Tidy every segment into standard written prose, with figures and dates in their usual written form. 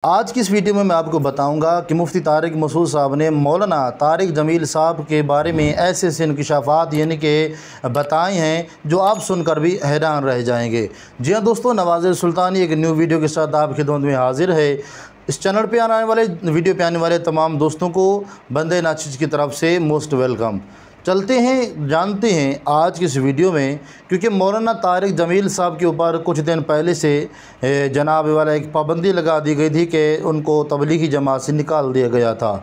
آج کی اس ویڈیو میں آپ کو بتاؤں گا کہ مفتی طارق مسعود صاحب نے مولانا طارق جمیل صاحب کے بارے میں ایسے انکشافات کہ بتائے ہیں جو آپ سن کر بھی حیران رہ جائیں گے۔ جی ہاں دوستو، نواز سلطانی ایک نیو ویڈیو کے ساتھ آپ کی خدمت میں حاضر ہے۔ اس چینل پہ ویڈیو پہ آنے والے تمام دوستوں کو بندے ناچیز کی طرف سے موسٹ ویلکم۔ چلتے ہیں جانتے ہیں آج کی اس ویڈیو میں، کیونکہ مولانا طارق جمیل صاحب کے اوپر کچھ دن پہلے سے جناب والا ایک پابندی لگا دی گئی تھی کہ ان کو تبلیغی جماعت سے نکال دیا گیا تھا،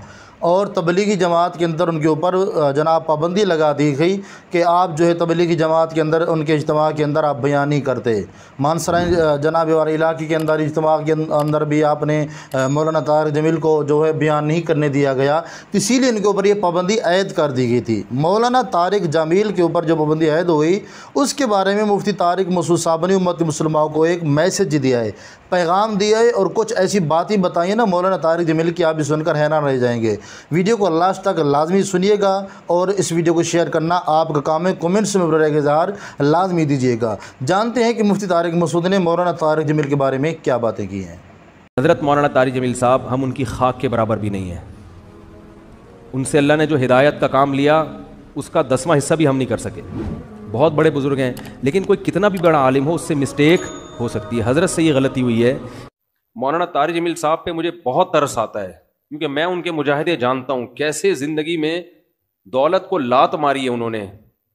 اور تبلیغی جماعت کے اندر ان کے اوپر جناب پابندی لگا دی گئی کہ آپ جو ہے تبلیغی جماعت کے اندر ان کے اجتماع کے اندر آپ بیان نہیں کرتے۔ مانسرائے جناب والے علاقے کے اندر اجتماع کے اندر بھی آپ نے مولانا طارق جمیل کو جو ہے بیان نہیں کرنے دیا گیا، اسی لیے ان کے اوپر یہ پابندی عائد کر دی گئی تھی۔ مولانا طارق جمیل کے اوپر جو پابندی عائد ہوئی، اس کے بارے میں مفتی طارق مسعود صاحب نے امت مسلمہ کو ایک میسج دیا ہے، پیغام دیا ہے، اور کچھ ایسی باتیں بتائی ہیں نا مولانا طارق جمیل کی، آپ بھی سن کر حیران رہ جائیں گے۔ ویڈیو کو لاسٹ تک لازمی سنیے گا، اور اس ویڈیو کو شیئر کرنا آپ کا کام ہے، کومنٹس میں برائے کا اظہار لازمی دیجیے گا۔ جانتے ہیں کہ مفتی طارق مسعود نے مولانا طارق جمیل کے بارے میں کیا باتیں کی ہیں۔ حضرت مولانا طارق جمیل صاحب ہم ان کی خاک کے برابر بھی نہیں ہیں۔ ان سے اللہ نے جو ہدایت کا کام لیا اس کا 10واں حصہ بھی ہم نہیں کر سکے۔ بہت بڑے بزرگ ہیں، لیکن کوئی کتنا بھی بڑا عالم ہو اس سے مسٹیک ہو سکتی ہے۔ حضرت سے یہ غلطی ہوئی ہے۔ مولانا طارق جمیل صاحب پہ مجھے بہت ترس آتا ہے، کیونکہ میں ان کے مجاہدے جانتا ہوں، کیسے زندگی میں دولت کو لات ماری ہے انہوں نے،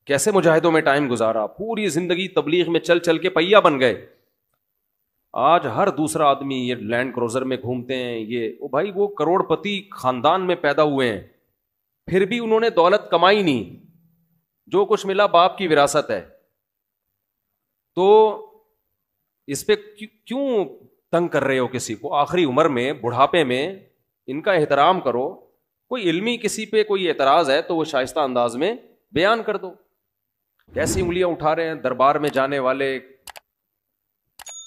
کیسے مجاہدوں میں ٹائم گزارا، پوری زندگی تبلیغ میں چل چل کے پہیا بن گئے۔ آج ہر دوسرا آدمی یہ لینڈ کروزر میں گھومتے ہیں، یہ بھائی وہ کروڑ پتی خاندان میں پیدا ہوئے ہیں، پھر بھی انہوں نے دولت کمائی نہیں، جو کچھ ملا باپ کی وراثت ہے۔ تو اس پہ کیوں تنگ کر رہے ہو کسی کو؟ آخری عمر میں، بڑھاپے میں ان کا احترام کرو۔ کوئی علمی کسی پہ کوئی اعتراض ہے تو وہ شائستہ انداز میں بیان کر دو۔ کیسی انگلیاں اٹھا رہے ہیں دربار میں جانے والے،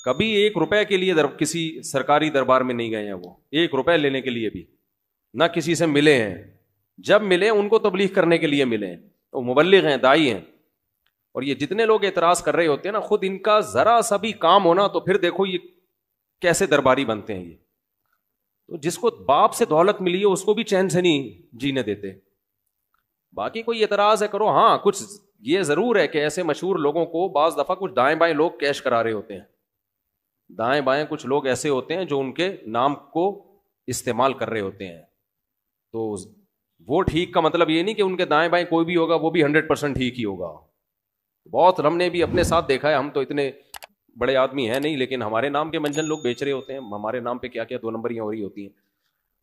کبھی 1 روپے کے لیے کسی سرکاری دربار میں نہیں گئے ہیں، وہ 1 روپے لینے کے لیے بھی نہ کسی سے ملے ہیں۔ جب ملے ان کو تبلیغ کرنے کے لیے ملے، وہ مبلغ ہیں، داعی ہیں۔ اور یہ جتنے لوگ اعتراض کر رہے ہوتے ہیں نا، خود ان کا ذرا سا بھی کام ہونا تو پھر دیکھو یہ کیسے درباری بنتے ہیں۔ یہ تو جس کو باپ سے دولت ملی ہے اس کو بھی چین سے نہیں جینے دیتے۔ باقی کوئی اعتراض ہے کرو، ہاں کچھ یہ ضرور ہے کہ ایسے مشہور لوگوں کو بعض دفعہ کچھ دائیں بائیں لوگ کیش کرا رہے ہوتے ہیں، دائیں بائیں کچھ لوگ ایسے ہوتے ہیں جو ان کے نام کو استعمال کر رہے ہوتے ہیں۔ تو وہ ٹھیک کا مطلب یہ نہیں کہ ان کے دائیں بائیں کوئی بھی ہوگا وہ بھی 100% ٹھیک ہی ہوگا۔ بہت ہم نے بھی اپنے ساتھ دیکھا ہے، ہم تو اتنے بڑے آدمی ہیں نہیں، لیکن ہمارے نام کے منجن لوگ بیچ رہے ہوتے ہیں، ہمارے نام پہ کیا کیا 2 نمبریاں ہو رہی ہوتی ہیں۔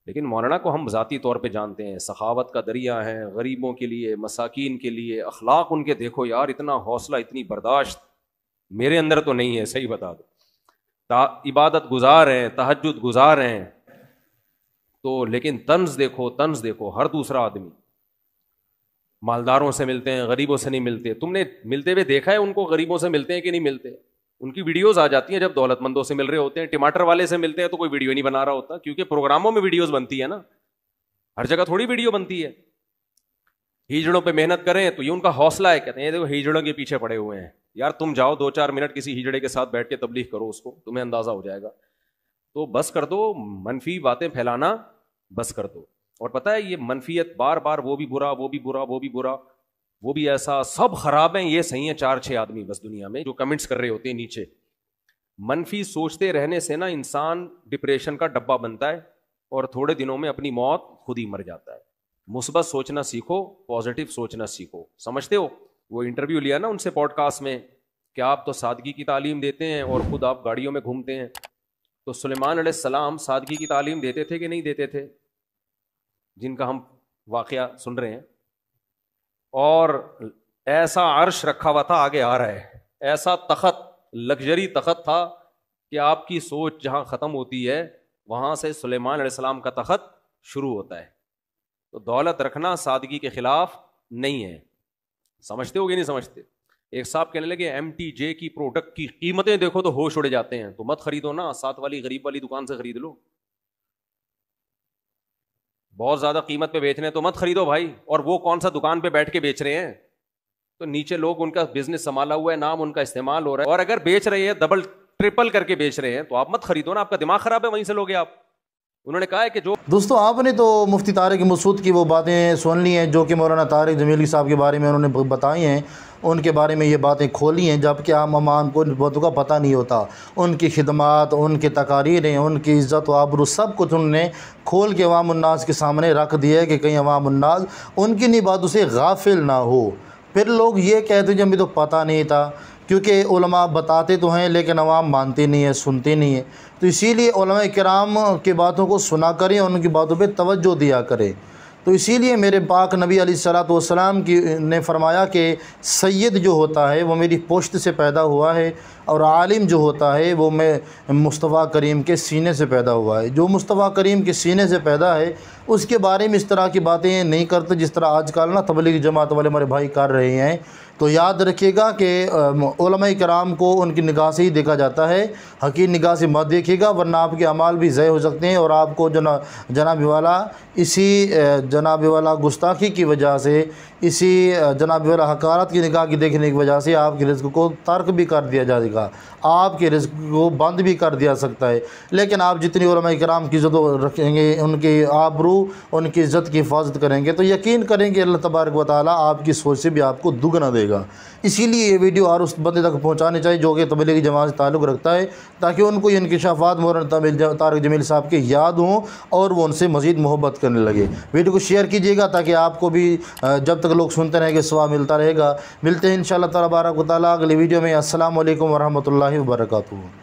لیکن مولانا کو ہم ذاتی طور پہ جانتے ہیں، سخاوت کا دریا ہے، غریبوں کے لیے، مساکین کے لیے، اخلاق ان کے دیکھو یار، اتنا حوصلہ، اتنی برداشت میرے اندر تو نہیں ہے، صحیح بتا دو۔ عبادت گزار ہیں، تہجد گزار ہیں، تو لیکن طنز دیکھو، طنز دیکھو۔ ہر دوسرا آدمی مالداروں سے ملتے ہیں، غریبوں سے نہیں ملتے۔ تم نے ملتے ہوئے دیکھا ہے ان کو غریبوں سے ملتے ہیں کہ نہیں ملتے؟ ان کی ویڈیوز آ جاتی ہیں جب دولت مندوں سے مل رہے ہوتے ہیں۔ ٹماٹر والے سے ملتے ہیں تو کوئی ویڈیو نہیں بنا رہا ہوتا، کیونکہ پروگراموں میں ویڈیوز بنتی ہے نا، ہر جگہ تھوڑی ویڈیو بنتی ہے۔ ہیجڑوں پہ محنت کریں تو یہ ان کا حوصلہ ہے، کہتے ہیں دیکھو ہیجڑوں کے پیچھے پڑے ہوئے ہیں۔ یار تم جاؤ 2-4 منٹ کسی ہیجڑے کے ساتھ بیٹھ کے تبلیغ کرو، اس کو تمہیں اندازہ ہو جائے گا۔ تو بس کر دو منفی باتیں پھیلانا، بس کر دو۔ اور پتہ ہے یہ منفیت بار بار، وہ بھی برا، وہ بھی برا، وہ بھی برا، وہ بھی ایسا، سب خراب ہیں، یہ صحیح ہیں 4-6 آدمی بس دنیا میں جو کمنٹس کر رہے ہوتے ہیں نیچے۔ منفی سوچتے رہنے سے نا انسان ڈپریشن کا ڈبہ بنتا ہے، اور تھوڑے دنوں میں اپنی موت خود ہی مر جاتا ہے۔ مثبت سوچنا سیکھو، پازیٹیو سوچنا سیکھو۔ سمجھتے ہو وہ انٹرویو لیا نا ان سے پوڈ کاسٹ میں کہ آپ تو سادگی کی تعلیم دیتے ہیں اور خود آپ گاڑیوں میں گھومتے ہیں، تو سلیمان علیہ السلام سادگی کی تعلیم دیتے تھے کہ نہیں دیتے تھے، جن کا ہم واقعہ سن رہے ہیں؟ اور ایسا عرش رکھا ہوا تھا، آگے آ رہا ہے، ایسا تخت، لگژری تخت تھا کہ آپ کی سوچ جہاں ختم ہوتی ہے وہاں سے سلیمان علیہ السلام کا تخت شروع ہوتا ہے۔ تو دولت رکھنا سادگی کے خلاف نہیں ہے۔ سمجھتے ہو کہ نہیں سمجھتے؟ ایک صاحب کہنے لگے MTJ کی پروڈکٹ کی قیمتیں دیکھو تو ہوش اڑ جاتے ہیں، تو مت خریدو نا، ساتھ والی غریب والی دکان سے خرید لو۔ بہت زیادہ قیمت پہ بیچ رہے ہیں تو مت خریدو بھائی، اور وہ کون سا دکان پہ بیٹھ کے بیچ رہے ہیں، تو نیچے لوگ ان کا بزنس سنبھالا ہوا ہے، نام ان کا استعمال ہو رہا ہے، اور اگر بیچ رہے ہیں ڈبل ٹرپل کر کے بیچ رہے ہیں تو آپ مت خریدو نا، آپ کا دماغ خراب ہے، وہیں سے لوگے آپ۔ انہوں نے کہا ہے کہ جو دوستو آپ نے تو مفتی طارق مسعود کی وہ باتیں سن لی ہیں جو کہ مولانا طارق جمیلی صاحب کے بارے میں انہوں نے بتائی ہیں، ان کے بارے میں یہ باتیں کھولی ہیں، جبکہ عام عوام کو ان باتوں کا پتہ نہیں ہوتا۔ ان کی خدمات، ان کی تقاریر، ان کی عزت و آبرو سب کچھ انہوں نے کھول کے عوام الناس کے سامنے رکھ دیا ہے کہ کہیں عوام الناس ان کی انہیں باتوں سے غافل نہ ہو۔ پھر لوگ یہ کہتے ہیں ہمیں تو پتہ نہیں تھا، کیونکہ علماء بتاتے تو ہیں لیکن عوام مانتے نہیں ہیں، سنتے نہیں ہیں۔ تو اسی لیے علماء کرام کی باتوں کو سنا کریں، ان کی باتوں پہ توجہ دیا کریں۔ تو اسی لیے میرے پاک نبی علیہ الصلوۃ والسلام نے فرمایا کہ سید جو ہوتا ہے وہ میری پشت سے پیدا ہوا ہے، اور عالم جو ہوتا ہے وہ میں مصطفیٰ کریم کے سینے سے پیدا ہوا ہے۔ جو مصطفیٰ کریم کے سینے سے پیدا ہے اس کے بارے میں اس طرح کی باتیں نہیں کرتے جس طرح آج کل تبلیغ جماعت والے ہمارے بھائی کر رہے ہیں۔ تو یاد رکھیے گا کہ علماء کرام کو ان کی نگاہ سے ہی دیکھا جاتا ہے، حقیر نگاہ سے مت دیکھیے گا ورنہ آپ کے اعمال بھی ضائع ہو سکتے ہیں، اور آپ کو جناب والا گستاخی کی وجہ سے، اسی جناب والا حقارت کی نگاہ کی دیکھنے کی وجہ سے آپ کے رزق کو ترک بھی کر دیا جائے گا، آپ کے رزق کو بند بھی کر دیا سکتا ہے۔ لیکن آپ جتنی علماء کرام کی عزت رکھیں گے، ان کی آبرو، ان کی عزت کی حفاظت کریں گے، تو یقین کریں کہ اللہ تبارک و تعالیٰ آپ کی سوچ سے بھی آپ کو دگنا دے گا۔ اسی لیے یہ ویڈیو ہر اس بندے تک پہنچانے چاہیے جو کہ تبلیغی جماعت سے تعلق رکھتا ہے، تاکہ ان کو یہ انکشافات مولانا طارق جمیل صاحب کے یاد ہوں اور وہ ان سے مزید محبت کرنے لگے۔ ویڈیو کو شیئر کیجیے گا تاکہ آپ کو بھی جب تک لوگ سنتے رہیں گے ثواب ملتا رہے گا۔ ملتے ہیں انشاءاللہ تبارک و تعالیٰ اگلی ویڈیو میں۔ السلام علیکم ورحمۃ اللہ وبرکاتہ۔